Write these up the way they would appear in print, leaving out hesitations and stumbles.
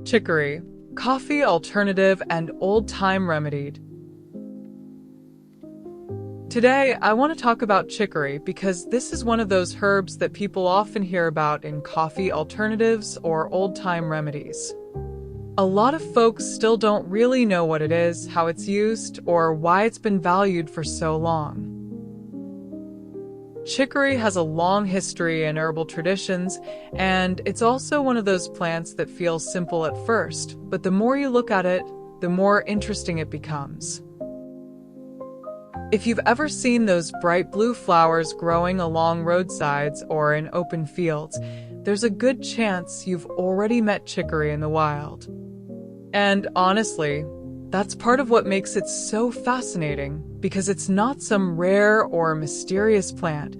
Chicory, coffee alternative and old-time remedied. Today, I want to talk about chicory because this is one of those herbs that people often hear about in coffee alternatives or old-time remedies. A lot of folks still don't really know what it is, how it's used, or why it's been valued for so long. Chicory has a long history in herbal traditions, and it's also one of those plants that feels simple at first, but the more you look at it, the more interesting it becomes. If you've ever seen those bright blue flowers growing along roadsides or in open fields, there's a good chance you've already met chicory in the wild. And honestly, that's part of what makes it so fascinating, because it's not some rare or mysterious plant.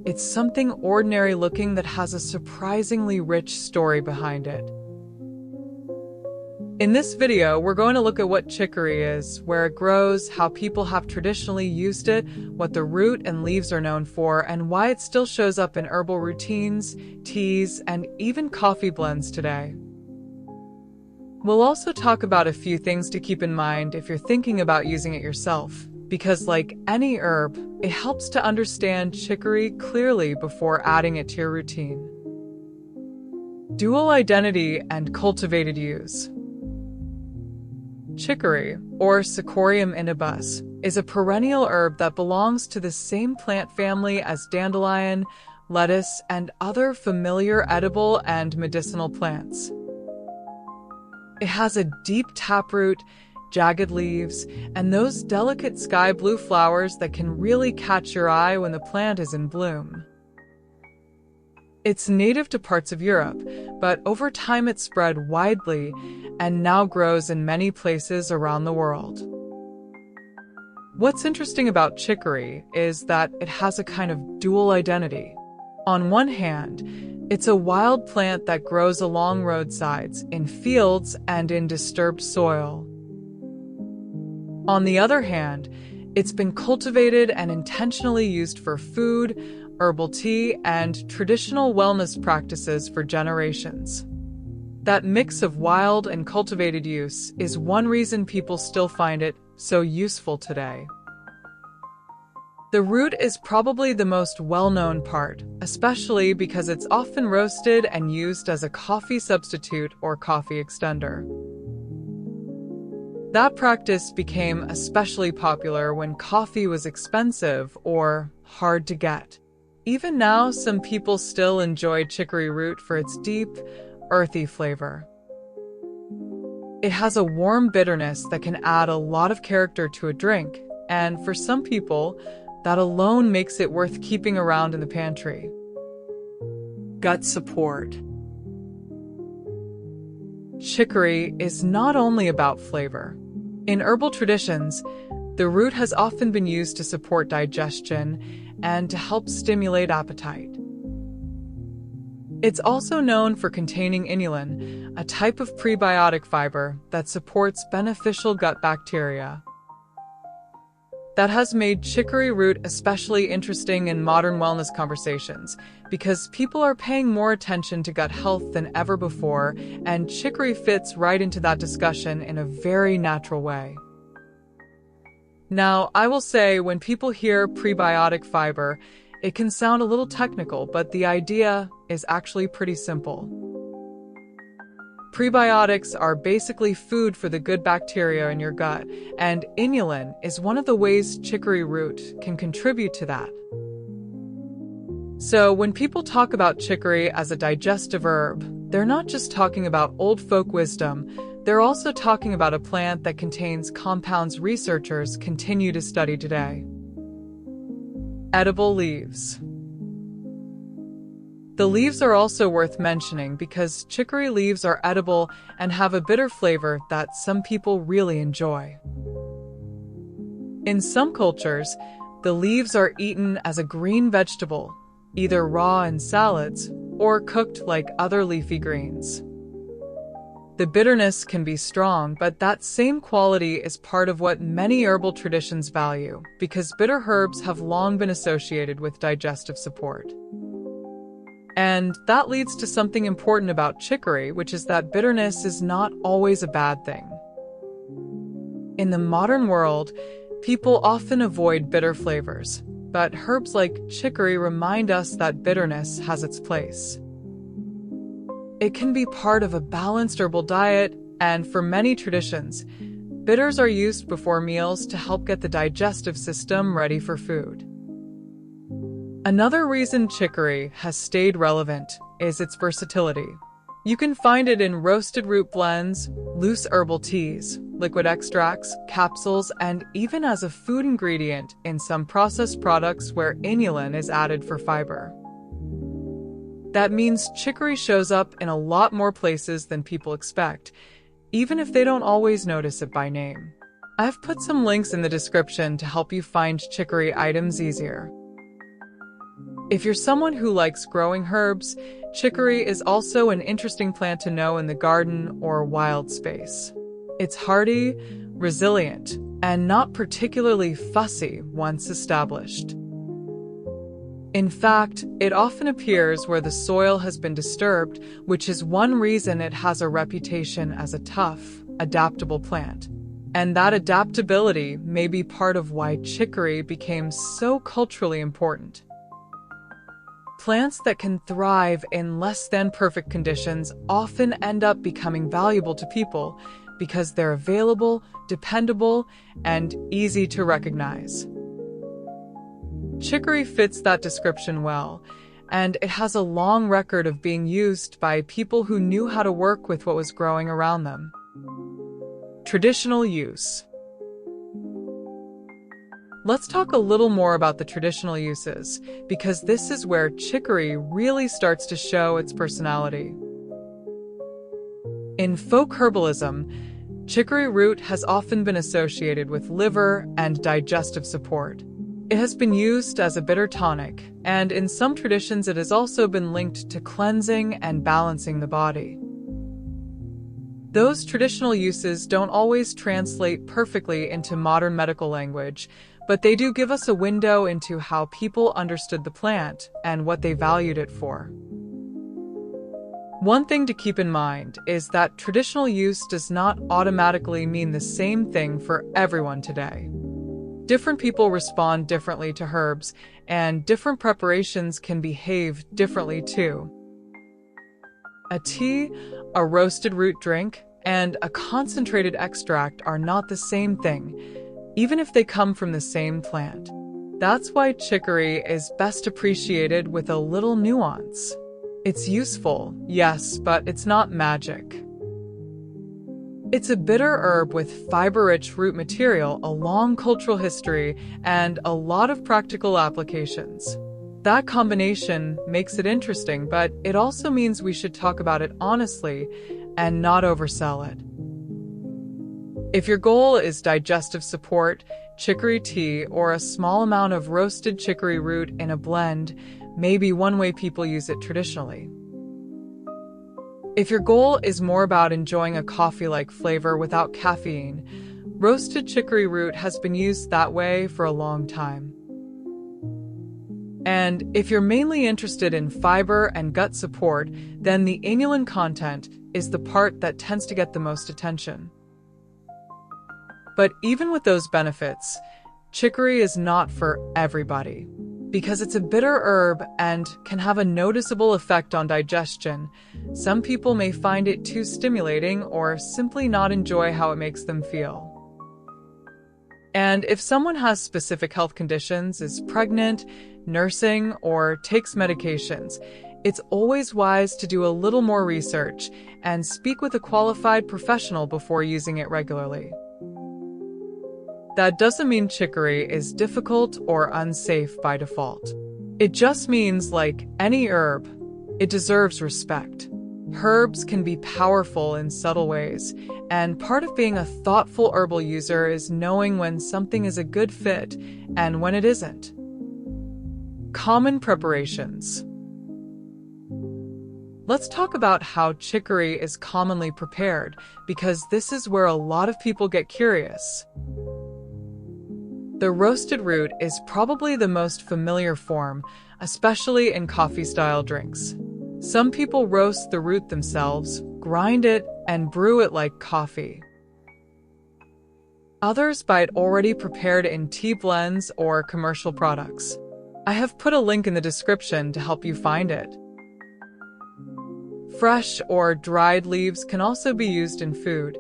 It's something ordinary looking that has a surprisingly rich story behind it. In this video, we're going to look at what chicory is, where it grows, how people have traditionally used it, what the root and leaves are known for, and why it still shows up in herbal routines, teas, and even coffee blends today. We'll also talk about a few things to keep in mind if you're thinking about using it yourself, because like any herb, it helps to understand chicory clearly before adding it to your routine. Dual identity and cultivated use. Chicory, or Cichorium inhibus, is a perennial herb that belongs to the same plant family as dandelion, lettuce, and other familiar edible and medicinal plants. It has a deep taproot, jagged leaves, and those delicate sky blue flowers that can really catch your eye when the plant is in bloom. It's native to parts of Europe, but over time it spread widely and now grows in many places around the world. What's interesting about chicory is that it has a kind of dual identity. On one hand, it's a wild plant that grows along roadsides, in fields, and in disturbed soil. On the other hand, it's been cultivated and intentionally used for food, herbal tea, and traditional wellness practices for generations. That mix of wild and cultivated use is one reason people still find it so useful today. The root is probably the most well-known part, especially because it's often roasted and used as a coffee substitute or coffee extender. That practice became especially popular when coffee was expensive or hard to get. Even now, some people still enjoy chicory root for its deep, earthy flavor. It has a warm bitterness that can add a lot of character to a drink, and for some people, that alone makes it worth keeping around in the pantry. Gut support. Chicory is not only about flavor. In herbal traditions, the root has often been used to support digestion and to help stimulate appetite. It's also known for containing inulin, a type of prebiotic fiber that supports beneficial gut bacteria. That has made chicory root especially interesting in modern wellness conversations because people are paying more attention to gut health than ever before, and chicory fits right into that discussion in a very natural way. Now, I will say, when people hear prebiotic fiber, it can sound a little technical, but the idea is actually pretty simple. Prebiotics are basically food for the good bacteria in your gut, and inulin is one of the ways chicory root can contribute to that. So when people talk about chicory as a digestive herb, they're not just talking about old folk wisdom, they're also talking about a plant that contains compounds researchers continue to study today. Edible leaves. The leaves are also worth mentioning because chicory leaves are edible and have a bitter flavor that some people really enjoy. In some cultures, the leaves are eaten as a green vegetable, either raw in salads or cooked like other leafy greens. The bitterness can be strong, but that same quality is part of what many herbal traditions value, because bitter herbs have long been associated with digestive support. And that leads to something important about chicory, which is that bitterness is not always a bad thing. In the modern world, people often avoid bitter flavors, but herbs like chicory remind us that bitterness has its place. It can be part of a balanced herbal diet, and for many traditions, bitters are used before meals to help get the digestive system ready for food. Another reason chicory has stayed relevant is its versatility. You can find it in roasted root blends, loose herbal teas, liquid extracts, capsules, and even as a food ingredient in some processed products where inulin is added for fiber. That means chicory shows up in a lot more places than people expect, even if they don't always notice it by name. I've put some links in the description to help you find chicory items easier. If you're someone who likes growing herbs, chicory is also an interesting plant to know in the garden or wild space. It's hardy, resilient, and not particularly fussy once established. In fact, it often appears where the soil has been disturbed, which is one reason it has a reputation as a tough, adaptable plant. And that adaptability may be part of why chicory became so culturally important. Plants that can thrive in less than perfect conditions often end up becoming valuable to people because they're available, dependable, and easy to recognize. Chicory fits that description well, and it has a long record of being used by people who knew how to work with what was growing around them. Traditional use. Let's talk a little more about the traditional uses, because this is where chicory really starts to show its personality. In folk herbalism, chicory root has often been associated with liver and digestive support. It has been used as a bitter tonic, and in some traditions it has also been linked to cleansing and balancing the body. Those traditional uses don't always translate perfectly into modern medical language, but they do give us a window into how people understood the plant and what they valued it for. One thing to keep in mind is that traditional use does not automatically mean the same thing for everyone today. Different people respond differently to herbs, and different preparations can behave differently too. A tea, a roasted root drink, and a concentrated extract are not the same thing, even if they come from the same plant. That's why chicory is best appreciated with a little nuance. It's useful, yes, but it's not magic. It's a bitter herb with fiber-rich root material, a long cultural history, and a lot of practical applications. That combination makes it interesting, but it also means we should talk about it honestly and not oversell it. If your goal is digestive support, chicory tea, or a small amount of roasted chicory root in a blend may be one way people use it traditionally. If your goal is more about enjoying a coffee-like flavor without caffeine, roasted chicory root has been used that way for a long time. And if you're mainly interested in fiber and gut support, then the inulin content is the part that tends to get the most attention. But even with those benefits, chicory is not for everybody. Because it's a bitter herb and can have a noticeable effect on digestion, some people may find it too stimulating or simply not enjoy how it makes them feel. And if someone has specific health conditions, is pregnant, nursing, or takes medications, it's always wise to do a little more research and speak with a qualified professional before using it regularly. That doesn't mean chicory is difficult or unsafe by default. It just means, like any herb, it deserves respect. Herbs can be powerful in subtle ways, and part of being a thoughtful herbal user is knowing when something is a good fit and when it isn't. Common preparations. Let's talk about how chicory is commonly prepared, because this is where a lot of people get curious. The roasted root is probably the most familiar form, especially in coffee-style drinks. Some people roast the root themselves, grind it, and brew it like coffee. Others buy it already prepared in tea blends or commercial products. I have put a link in the description to help you find it. Fresh or dried leaves can also be used in food,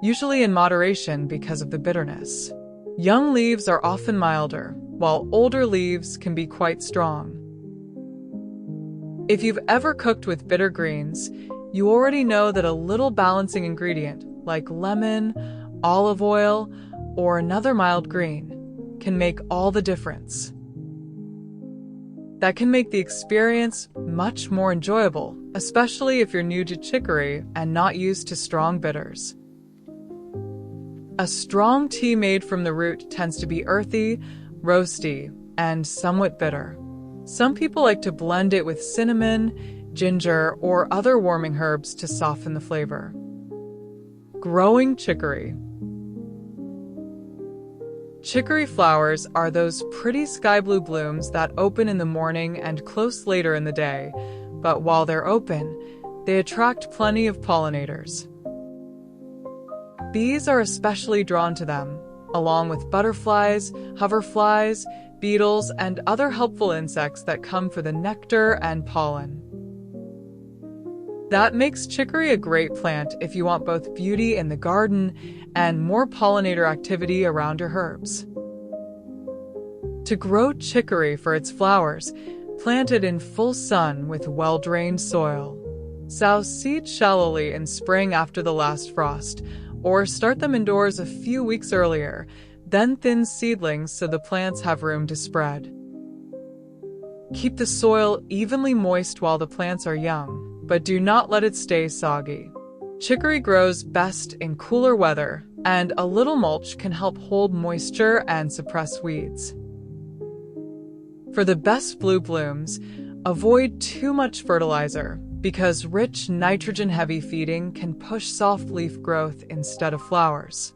usually in moderation because of the bitterness. Young leaves are often milder, while older leaves can be quite strong. If you've ever cooked with bitter greens, you already know that a little balancing ingredient, like lemon, olive oil, or another mild green, can make all the difference. That can make the experience much more enjoyable, especially if you're new to chicory and not used to strong bitters. A strong tea made from the root tends to be earthy, roasty, and somewhat bitter. Some people like to blend it with cinnamon, ginger, or other warming herbs to soften the flavor. Growing chicory. Chicory flowers are those pretty sky blue blooms that open in the morning and close later in the day, but while they're open, they attract plenty of pollinators. Bees are especially drawn to them, along with butterflies, hoverflies, beetles, and other helpful insects that come for the nectar and pollen. That makes chicory a great plant if you want both beauty in the garden and more pollinator activity around your herbs. To grow chicory for its flowers, plant it in full sun with well-drained soil. Sow seeds shallowly in spring after the last frost, or start them indoors a few weeks earlier, then thin seedlings so the plants have room to spread. Keep the soil evenly moist while the plants are young, but do not let it stay soggy. Chicory grows best in cooler weather, and a little mulch can help hold moisture and suppress weeds. For the best blue blooms, avoid too much fertilizer, because rich nitrogen-heavy feeding can push soft leaf growth instead of flowers.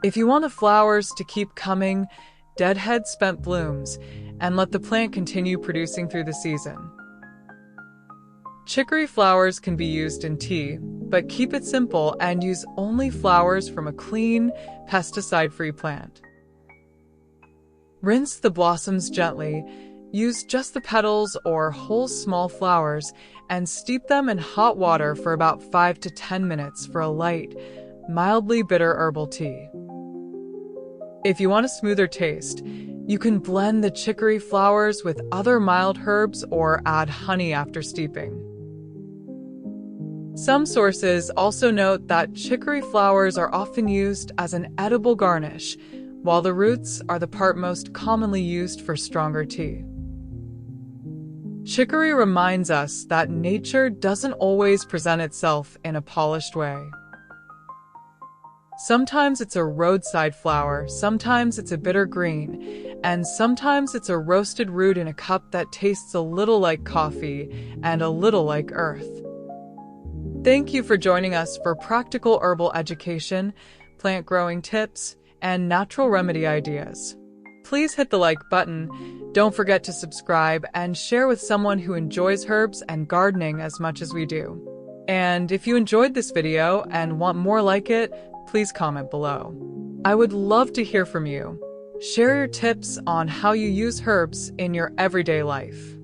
If you want the flowers to keep coming, deadhead spent blooms, and let the plant continue producing through the season. Chicory flowers can be used in tea, but keep it simple and use only flowers from a clean, pesticide-free plant. Rinse the blossoms gently, use just the petals or whole small flowers, and steep them in hot water for about 5 to 10 minutes for a light, mildly bitter herbal tea. If you want a smoother taste, you can blend the chicory flowers with other mild herbs or add honey after steeping. Some sources also note that chicory flowers are often used as an edible garnish, while the roots are the part most commonly used for stronger tea. Chicory reminds us that nature doesn't always present itself in a polished way. Sometimes it's a roadside flower, sometimes it's a bitter green, and sometimes it's a roasted root in a cup that tastes a little like coffee and a little like earth. Thank you for joining us for practical herbal education, plant growing tips, and natural remedy ideas. Please hit the like button, don't forget to subscribe, and share with someone who enjoys herbs and gardening as much as we do. And if you enjoyed this video and want more like it, please comment below. I would love to hear from you. Share your tips on how you use herbs in your everyday life.